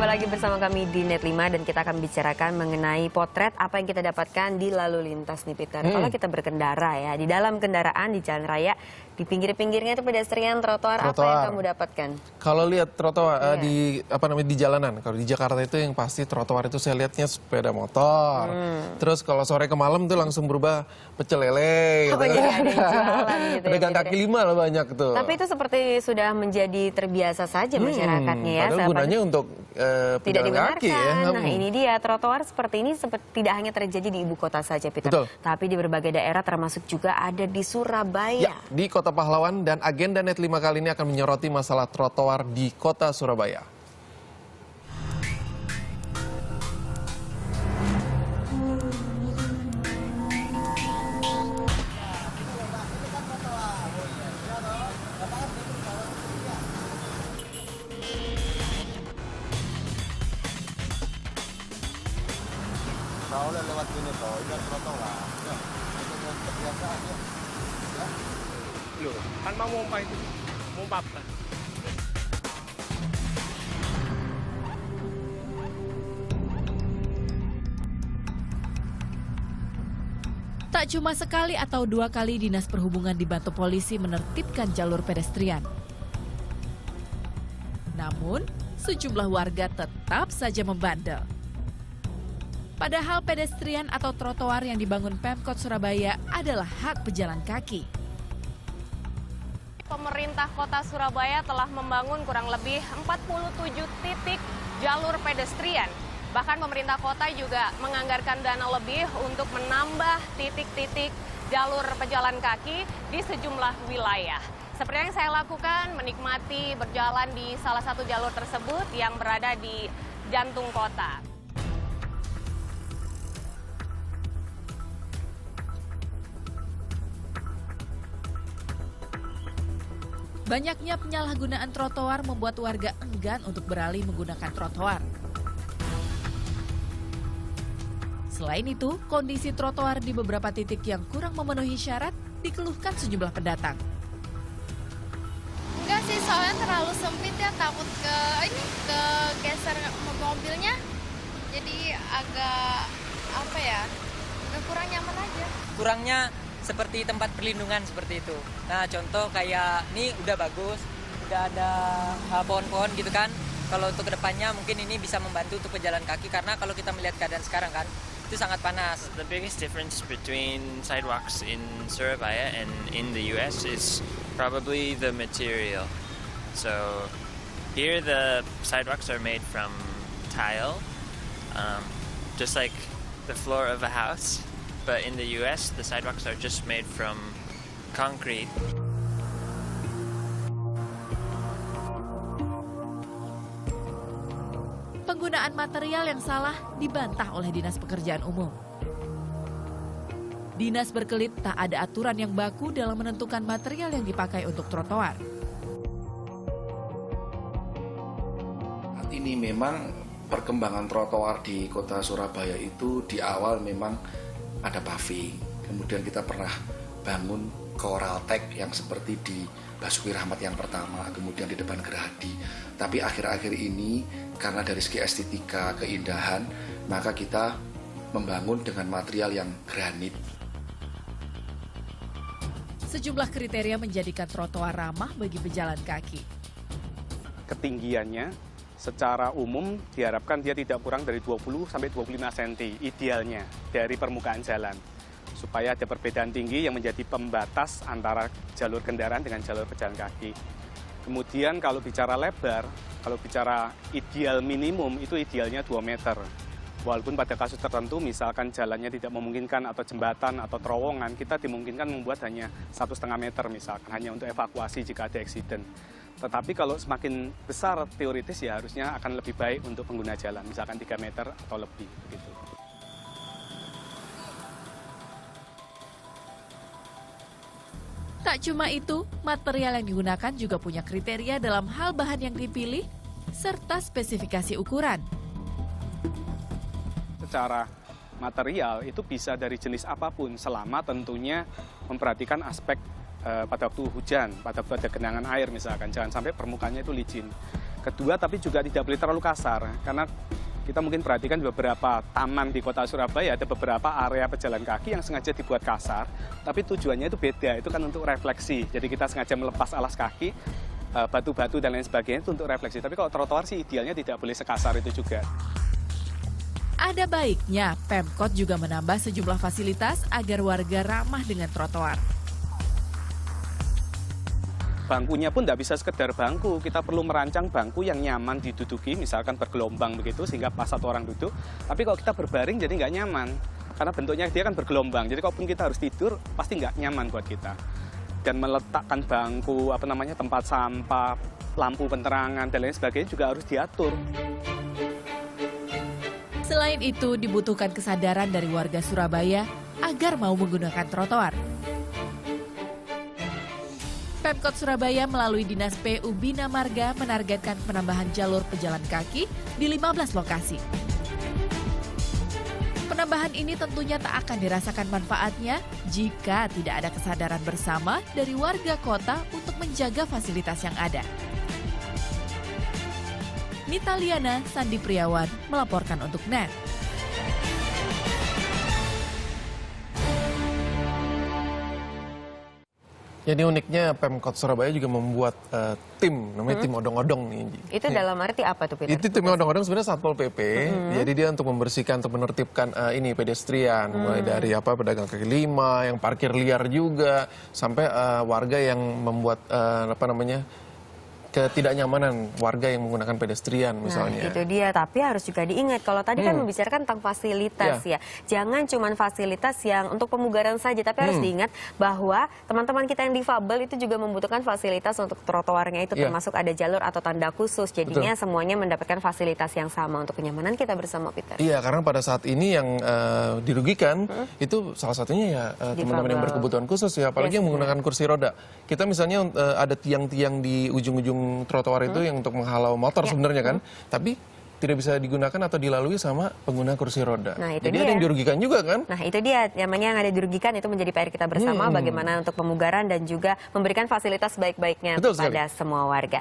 kembali lagi bersama kami di Net 5 dan kita akan bicarakan mengenai potret apa yang kita dapatkan di lalu lintas nih Peter. Kalau kita berkendara ya, di dalam kendaraan di jalan raya, di pinggir-pinggirnya itu pedestrian, trotoar, apa yang kamu dapatkan? Kalau lihat trotoar di di jalanan, kalau di Jakarta itu yang pasti trotoar itu saya lihatnya sepeda motor. Terus kalau sore ke malam tuh langsung berubah pecel lele. Apa gitu. jadi ada yang jualan gitu ya, Pedagang kaki lima lah banyak tuh. Tapi itu seperti sudah menjadi terbiasa saja masyarakatnya ya. Padahal gunanya untuk tidak pejalan kaki ya. Nah ini dia, trotoar seperti ini tidak hanya terjadi di ibu kota saja Peter. Betul. Tapi di berbagai daerah termasuk juga ada di Surabaya. Ya, di Kota Pahlawan, dan agenda Net 5 kali ini akan menyoroti masalah trotoar di Kota Surabaya. Soalnya lewat sini toh, ini kan trotoar. Ya, itu kebiasaan ya. Ya. Loh, kan mau mompa itu. Mompa apa? Tak cuma sekali atau dua kali Dinas Perhubungan dibantu polisi menertibkan jalur pedestrian. Namun, sejumlah warga tetap saja membandel. Padahal pedestrian atau trotoar yang dibangun Pemkot Surabaya adalah hak pejalan kaki. Pemerintah Kota Surabaya telah membangun kurang lebih 47 titik jalur pedestrian. Bahkan pemerintah kota juga menganggarkan dana lebih untuk menambah titik-titik jalur pejalan kaki di sejumlah wilayah. Seperti yang saya lakukan, menikmati berjalan di salah satu jalur tersebut yang berada di jantung kota. Banyaknya penyalahgunaan trotoar membuat warga enggan untuk beralih menggunakan trotoar. Selain itu, kondisi trotoar di beberapa titik yang kurang memenuhi syarat dikeluhkan sejumlah pendatang. Enggak sih, soalnya terlalu sempit ya, takut ke geser mobilnya. Jadi agak agak kurang nyaman aja. Kurangnya seperti tempat perlindungan seperti itu. Nah, contoh kayak ini udah bagus, udah ada pohon-pohon gitu kan. Kalau untuk kedepannya mungkin ini bisa membantu untuk pejalan kaki, karena kalau kita melihat keadaan sekarang kan, itu sangat panas. The biggest difference between sidewalks in Surabaya and in the US is probably the material. So here the sidewalks are made from tile, just like the floor of a house. But in the US, the sidewalks are just made from concrete. Penggunaan material yang salah dibantah oleh Dinas Pekerjaan Umum. Dinas berkelit tak ada aturan yang baku dalam menentukan material yang dipakai untuk trotoar. Saat ini memang perkembangan trotoar di Kota Surabaya itu di awal memang ada paving, kemudian kita pernah bangun coral tag yang seperti di Basuki Rahmat yang pertama, kemudian di depan Gerahadi. Tapi akhir-akhir ini karena dari segi estetika, keindahan, maka kita membangun dengan material yang granit. Sejumlah kriteria menjadikan trotoar ramah bagi pejalan kaki. Ketinggiannya secara umum diharapkan dia tidak kurang dari 20 sampai 25 cm idealnya dari permukaan jalan, supaya ada perbedaan tinggi yang menjadi pembatas antara jalur kendaraan dengan jalur pejalan kaki. Kemudian kalau bicara lebar, kalau bicara ideal minimum itu idealnya 2 meter. Walaupun pada kasus tertentu misalkan jalannya tidak memungkinkan atau jembatan atau terowongan, kita dimungkinkan membuat hanya 1,5 meter misalkan, hanya untuk evakuasi jika ada eksiden. Tetapi kalau semakin besar teoritis ya harusnya akan lebih baik untuk pengguna jalan, misalkan 3 meter atau lebih. Gitu. Tak cuma itu, material yang digunakan juga punya kriteria dalam hal bahan yang dipilih, serta spesifikasi ukuran. Secara material itu bisa dari jenis apapun, selama tentunya memperhatikan aspek pada waktu hujan, pada waktu ada genangan air misalkan, jangan sampai permukaannya itu licin. Kedua, tapi juga tidak boleh terlalu kasar, karena kita mungkin perhatikan beberapa taman di kota Surabaya, ada beberapa area pejalan kaki yang sengaja dibuat kasar, tapi tujuannya itu beda, itu kan untuk refleksi. Jadi kita sengaja melepas alas kaki, batu-batu dan lain sebagainya itu untuk refleksi. Tapi kalau trotoar sih idealnya tidak boleh sekasar itu juga. Ada baiknya Pemkot juga menambah sejumlah fasilitas agar warga ramah dengan trotoar. Bangkunya pun tidak bisa sekedar bangku, kita perlu merancang bangku yang nyaman diduduki, misalkan bergelombang begitu, sehingga pas satu orang duduk. Tapi kalau kita berbaring jadi nggak nyaman, karena bentuknya dia kan bergelombang, jadi kalaupun kita harus tidur, pasti nggak nyaman buat kita. Dan meletakkan bangku, tempat sampah, lampu penerangan, dan lain sebagainya juga harus diatur. Selain itu, dibutuhkan kesadaran dari warga Surabaya agar mau menggunakan trotoar. Pemkot Surabaya melalui Dinas PU Bina Marga menargetkan penambahan jalur pejalan kaki di 15 lokasi. Penambahan ini tentunya tak akan dirasakan manfaatnya jika tidak ada kesadaran bersama dari warga kota untuk menjaga fasilitas yang ada. Nita Liana, Sandi Priawan melaporkan untuk NET. Jadi uniknya Pemkot Surabaya juga membuat tim, namanya tim odong-odong nih. Itu dalam arti apa tuh, Peter? Itu tim odong-odong sebenarnya Satpol PP. Jadi dia untuk membersihkan, untuk menertibkan ini pedestrian, mulai dari pedagang kaki lima, yang parkir liar juga, sampai warga yang membuat ketidaknyamanan warga yang menggunakan pedestrian misalnya. Nah, itu dia. Tapi harus juga diingat, kalau tadi kan membicarakan tentang fasilitas ya. Jangan cuma fasilitas yang untuk pemugaran saja, tapi harus diingat bahwa teman-teman kita yang difabel itu juga membutuhkan fasilitas untuk trotoarnya itu, termasuk ada jalur atau tanda khusus. Jadinya semuanya mendapatkan fasilitas yang sama untuk kenyamanan kita bersama, Peter. Iya, karena pada saat ini yang dirugikan itu salah satunya ya teman-teman yang berkebutuhan khusus ya, apalagi yang menggunakan kursi roda. Kita misalnya ada tiang-tiang di ujung-ujung trotoar itu yang untuk menghalau motor sebenarnya kan, tapi tidak bisa digunakan atau dilalui sama pengguna kursi roda. Nah, itu jadi dia. ada yang dirugikan juga kan? Nah, itu dia. Namanya yang ada dirugikan itu menjadi PR kita bersama, bagaimana untuk pemugaran dan juga memberikan fasilitas baik-baiknya kepada semua warga.